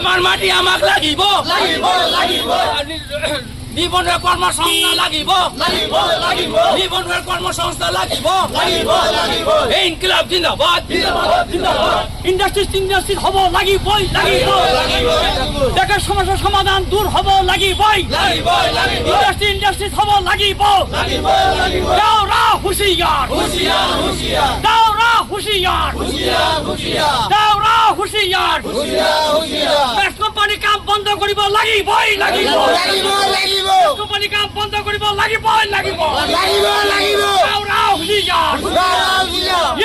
আমাৰ মাটি আমাক লাগিব নিবনুৱা কৰ্মসংস্থান লাগিব নিবনুৱা কৰ্মসংস্থান লাগিব এই ইনকিলাব জিন্দাবাদ ইণ্ডাষ্ট্ৰি হ'ব লাগিবই দেশৰ সমস্যাৰ সমাধান দূৰ হ'ব লাগিবই ইণ্ডাষ্ট্ৰি হ'ব লাগিব দাওৰা হুঁচিয়াৰ দাওৰা হুঁচিয়াৰ দাওৰা হুঁচিয়াৰ কোম্পানী কাম বন্ধ কৰিব লাগিবই কোম্পানী কাম বন্ধ কৰিব লাগিবই দাওৰা হুঁচিয়াৰ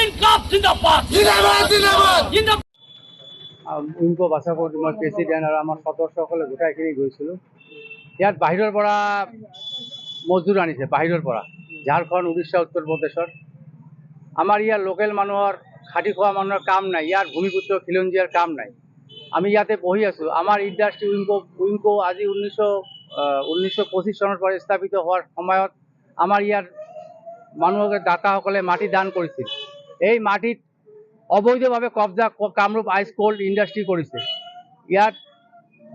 ইনকিলাব জিন্দাবাদ উইংকো বাছাপত মই প্ৰেচিডেণ্ট আৰু আমাৰ সদস্যসকলে গোটাইখিনি গৈছিলোঁ। ইয়াত বাহিৰৰ পৰা মজদুৰ আনিছে, বাহিৰৰ পৰা ঝাৰখণ্ড, উৰিষ্যা, উত্তৰ প্ৰদেশৰ। আমাৰ ইয়াৰ লোকেল মানুহৰ খাটি খোৱা মানুহৰ কাম নাই, ইয়াৰ ভূমিপুত্ৰ খিলঞ্জীয়াৰ কাম নাই। আমি ইয়াতে বহি আছোঁ। আমাৰ ইণ্ডাষ্ট্ৰি উইংকো আজি 1925 চনৰ পৰা স্থাপিত হোৱাৰ সময়ত আমাৰ ইয়াৰ মানুহকে দাতাসকলে মাটি দান কৰিছিল। এই মাটিত অবৈধভাৱে কব্জা কামৰূপ আইচ কোল্ড ইণ্ডাষ্ট্ৰি কৰিছে। ইয়াত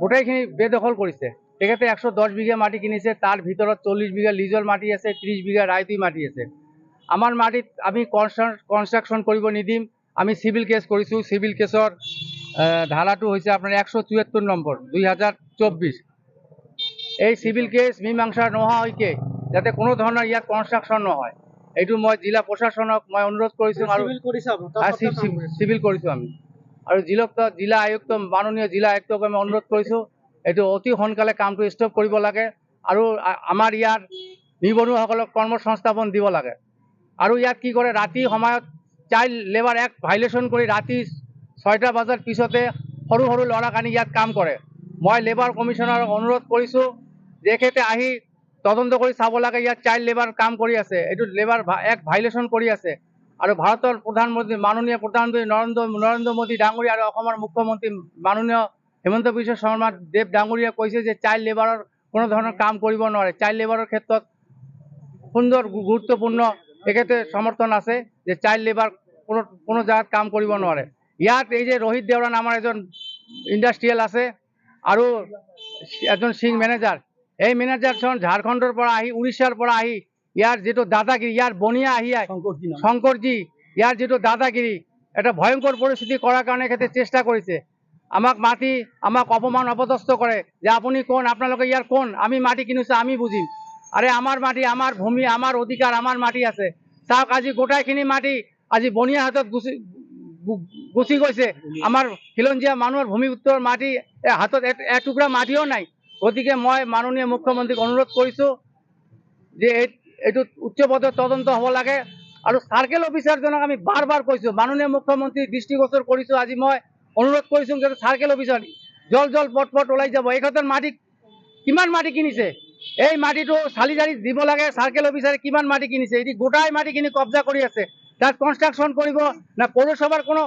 গোটেইখিনি বেদখল কৰিছে। তেখেতে 110 বিঘা মাটি কিনিছে, তাৰ ভিতৰত 40 বিঘা লিজৰ মাটি আছে, 30 বিঘা ৰাইতী মাটি আছে। আমাৰ মাটিত আমি কনষ্ট্ৰাকশ্যন কৰিব নিদিম। আমি চিভিল কেছ কৰিছোঁ। চিভিল কেছৰ ধাৰাটো হৈছে আপোনাৰ 174 নম্বৰ 2024। এই চিভিল কেছ মীমাংসা নোহোৱালৈকে যাতে কোনো ধৰণৰ ইয়াত কনষ্ট্ৰাকশ্যন নহয়, এইটো মই জিলা প্ৰশাসনক মই অনুৰোধ কৰিছোঁ। আৰু চিভিল কৰিছোঁ আমি, আৰু জিলা আয়ুক্ত মাননীয় জিলা আয়ুক্তক আমি অনুৰোধ কৰিছোঁ এইটো অতি সোনকালে কামটো ষ্টপ কৰিব লাগে আৰু আমাৰ ইয়াৰ নিবনুৱাসকলক কৰ্মসংস্থাপন দিব লাগে। আৰু ইয়াত কি কৰে, ৰাতি সময়ত চাইল্ড লেবাৰ এক্ট ভাইলেশ্যন কৰি ৰাতি 6টা বজাৰ পিছতে সৰু সৰু ল'ৰাক আনি ইয়াত কাম কৰে। মই লেবাৰ কমিশ্যনাৰক অনুৰোধ কৰিছোঁ তেখেতে আহি তদন্ত কৰি চাব লাগে ইয়াত চাইল্ড লেবাৰ কাম কৰি আছে, এইটো লেবাৰ এক্ট ভাইলেশ্যন কৰি আছে। আৰু ভাৰতৰ প্ৰধানমন্ত্ৰী মাননীয় প্ৰধানমন্ত্ৰী নৰেন্দ্ৰ মোদী ডাঙৰীয়া আৰু অসমৰ মুখ্যমন্ত্ৰী মাননীয় হিমন্ত বিশ্ব শৰ্মা দেৱ ডাঙৰীয়াই কৈছে যে চাইল্ড লেবাৰৰ কোনো ধৰণৰ কাম কৰিব নোৱাৰে। চাইল্ড লেবাৰৰ ক্ষেত্ৰত সুন্দৰ গুৰুত্বপূৰ্ণ তেখেতে সমৰ্থন আছে যে চাইল্ড লেবাৰ কোনো জাগাত কাম কৰিব নোৱাৰে। ইয়াত এই যে ৰোহিত দেওৰা নামৰ এজন ইণ্ডাষ্ট্ৰিয়েল আছে আৰু এজন সিং মেনেজাৰ, এই মেনেজাৰজন ঝাৰখণ্ডৰ পৰা আহি উৰিষ্যাৰ পৰা আহি ইয়াৰ যিটো দাদাগিৰি, ইয়াৰ বনিয়া আহি শংকৰজী, ইয়াৰ যিটো দাদাগিৰি, এটা ভয়ংকৰ পৰিস্থিতি কৰাৰ কাৰণে এখেতে চেষ্টা কৰিছে। আমাক মাতি আমাক অপমান অপদস্থ কৰে যে আপুনি কোন, আপোনালোকে ইয়াৰ কোন, আমি মাটি কিনিছোঁ আমি বুজিম। আৰে আমাৰ মাটি, আমাৰ ভূমি, আমাৰ অধিকাৰ, আমাৰ মাটি আছে। চাওক আজি গোটাইখিনি মাটি আজি বনিয়া হাতত গুচি গৈছে। আমাৰ খিলঞ্জীয়া মানুহৰ ভূমিপুত্ৰৰ মাটি হাতত এটুকুৰা মাটিও নাই। গতিকে মই মাননীয় মুখ্যমন্ত্ৰীক অনুৰোধ কৰিছোঁ যে এইটো উচ্চ পদত তদন্ত হ'ব লাগে। আৰু চাৰ্কেল অফিচাৰজনক আমি বাৰ বাৰ কৈছোঁ, মাননীয় মুখ্যমন্ত্ৰী দৃষ্টিগোচৰ কৰিছোঁ। আজি মই অনুৰোধ কৰিছোঁ যে চাৰ্কেল অফিচাৰ জল পট ওলাই যাব। এইখন মাটি কিমান মাটি কিনিছে, এই মাটিটো চালিজাৰি দিব লাগে। চাৰ্কেল অফিচাৰে কিমান মাটি কিনিছে, এটি গোটাই মাটিখিনি কব্জা কৰি আছে। তাত কনষ্ট্ৰাকশ্যন কৰিব না পৌৰসভাৰ কোনো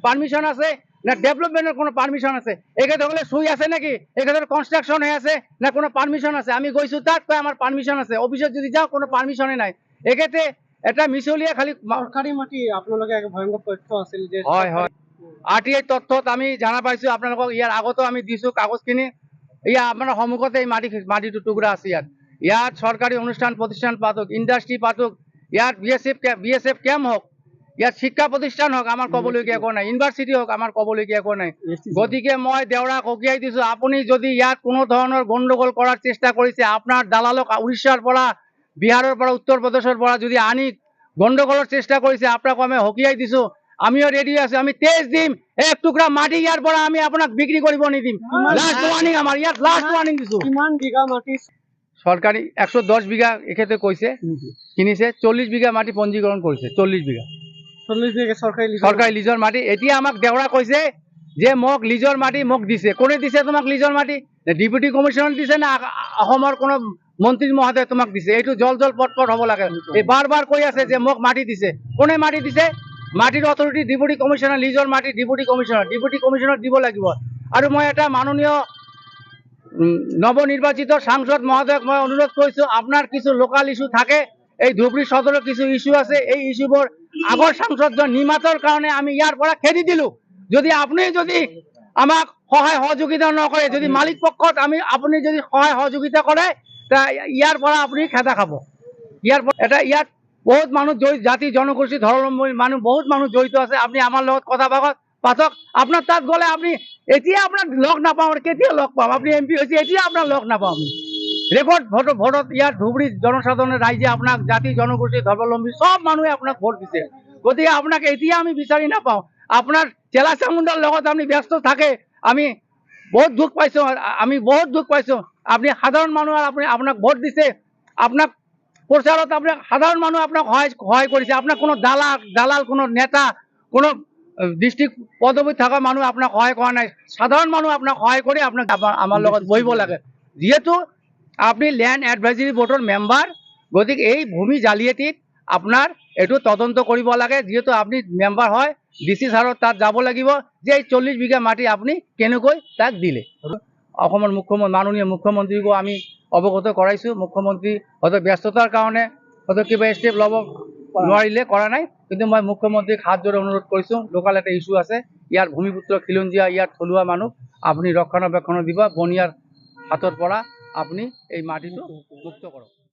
পারমিশন আছে না ডেভেলপমেন্টের কোনো পারমিশন আছে? এখেতসকলে শুই আছে নাকি? এখেতের কনস্ট্রাকশন হয়ে আছে না কোনো পারমিশন আছে? আমি গৈছো তাত কয় আমার পারমিশন আছে, অফিসত যদি যাও কোনো পারমিশনে নাই। এখেতে এটা মিছলিয়া খালি সরকারি মাটি আপোনালোকে এক ভয়ঙ্কর তথ্য আছিল যে হয় হয় আরটিআই তথ্যত আমি জানা পাইছো। আপোনালোকক ইয়াৰ আগতো আমি দিছো কাগজখিনি। ইয়াৰ আপোনাৰ সন্মুখতে এই মাটিটো টুকুৰা আছে। ইয়াত চৰকাৰী অনুষ্ঠান প্ৰতিষ্ঠান পাতক, ইণ্ডাষ্ট্ৰি পাতক, ইয়াত বিএসএফ কেম্প হোক, ইয়াত শিক্ষা প্ৰতিষ্ঠান হোক, আমাৰ ক'বলগীয়া একো নাই। ইউনিভাৰ্চিটি হোক, আমাৰ ক'বলগীয়া একো নাই। গতিকে মই দেওৰাক সকীয়াই দিছো, আপুনি যদি ইয়াত কোনো ধৰণৰ গণ্ডগোল কৰাৰ চেষ্টা কৰিছে, আপোনাৰ দালালক উৰিষ্যাৰ পৰা, বিহাৰৰ পৰা, উত্তৰ প্ৰদেশৰ পৰা যদি আনি গণ্ডগোলৰ চেষ্টা কৰিছে, আপোনাক আমি সকীয়াই দিছো। আমিও ৰেডি আছো, আমি তেজ দিম। এক টুকুৰা মাটি ইয়াৰ পৰা আমি আপোনাক বিক্ৰী কৰিব নিদিম। লাষ্ট ওয়াৰ্নিং, আমাৰ ইয়াত লাষ্ট ওয়াৰ্নিং দিছো। কিমান বিঘা মাটি চৰকাৰী 110 বিঘা এখেতে কৈছে কিনিছে, 40 বিঘা মাটি পঞ্জীকৰণ কৰিছে। 40 বিঘা চৰকাৰী লিজৰ মাটি। এতিয়া আমাক দেওৰা কৈছে যে মোক লিজৰ মাটি মোক দিছে। কোনে দিছে তোমাক লিজৰ মাটি? ডিপুটি কমিশনাৰ দিছে না অসমৰ কোনো মন্ত্ৰী মহোদয় তোমাক দিছে? এইটো জল পট হ'ব লাগে। এই বাৰ বাৰ কৈ আছে যে মোক মাটি দিছে। কোনে মাটি দিছে? মাটিৰ অথৰিটি ডিপুটি কমিশনাৰ, লিজৰ মাটি ডিপুটি কমিশনাৰ দিব লাগিব। আৰু মই এটা মাননীয় নৱনিৰ্বাচিত সাংসদ মহোদয়ক মই অনুৰোধ কৰিছোঁ, আপোনাৰ কিছু লোকাল ইস্যু থাকে, এই ধুবুৰী সদৰৰ কিছু ইস্যু আছে, এই ইস্যুবোৰ আগৰ সাংসদজন নিমাতৰ কাৰণে আমি ইয়াৰ পৰা খেদি দিলোঁ। যদি আপুনি যদি আমাক সহায় সহযোগিতা নকৰে, যদি মালিক পক্ষত আপুনি যদি সহায় সহযোগিতা কৰে, তা ইয়াৰ পৰা আপুনি খেদা খাব। ইয়াত বহুত মানুহ জাতি জনগোষ্ঠী ধৰ্মাৱলম্বী মানুহ বহুত মানুহ জড়িত আছে। আপুনি আমাৰ লগত কথা পাতক। আপোনাৰ তাত গ'লে আপুনি এতিয়া আপোনাক লগ নাপাওঁ, কেতিয়া লগ পাম? আপুনি MP হৈছে, এতিয়া আপোনাক লগ নাপাওঁ। আমি ৰেকৰ্ড ভোটত ইয়াত ধুবুৰী জনসাধাৰণে ৰাইজে আপোনাক জাতি জনগোষ্ঠী ধৰ্মাৱলম্বী সব মানুহে আপোনাক ভোট দিছে, গতিকে আপোনাক এতিয়া আমি বিচাৰি নাপাওঁ। আপোনাৰ চেলা চামুণ্ডাৰ লগত আপুনি ব্যস্ত থাকে। আমি বহুত দুখ পাইছোঁ। আপুনি সাধাৰণ মানুহ, আপোনাক ভোট দিছে, আপোনাক প্ৰচাৰত আপোনাক সাধাৰণ মানুহ আপোনাক সহায় কৰিছে। আপোনাক কোনো দালাল কোনো নেতা কোনো ডিষ্ট্ৰিক্ট পদবীত থকা মানুহ আপোনাক সহায় কৰা নাই। সাধাৰণ মানুহ আপোনাক সহায় কৰি আপোনাক আমাৰ লগত বহিব লাগে। যিহেতু আপুনি ল্যান্ড এডভাইজৰী বৰ্ডৰ মেম্বাৰ, গতিকে এই ভূমি জালিয়াতিত আপোনাৰ এইটো তদন্ত কৰিব লাগে। যিহেতু আপুনি মেম্বাৰ হয়, DC ছাৰৰ তাত যাব লাগিব যে এই 40 বিঘা মাটি আপুনি কেনেকৈ তাক দিলে। অসমৰ মাননীয় মুখ্যমন্ত্ৰীকো আমি অৱগত কৰাইছোঁ। মুখ্যমন্ত্ৰী হয়তো ব্যস্ততাৰ কাৰণে হয়তো কিবা ষ্টেপ ল'ব নোৱাৰিলে, কৰা নাই, কিন্তু মই মুখ্যমন্ত্ৰীক হাত জোৰে অনুৰোধ কৰিছোঁ। লোকাল এটা ইস্যু আছে, ইয়াৰ ভূমিপুত্ৰ খিলঞ্জীয়া, ইয়াৰ থলুৱা মানুহ আপুনি ৰক্ষণাবেক্ষণ দিব, বনিয়াৰ হাতৰ পৰা আপুনি এই মাটিটো মুক্ত কৰক।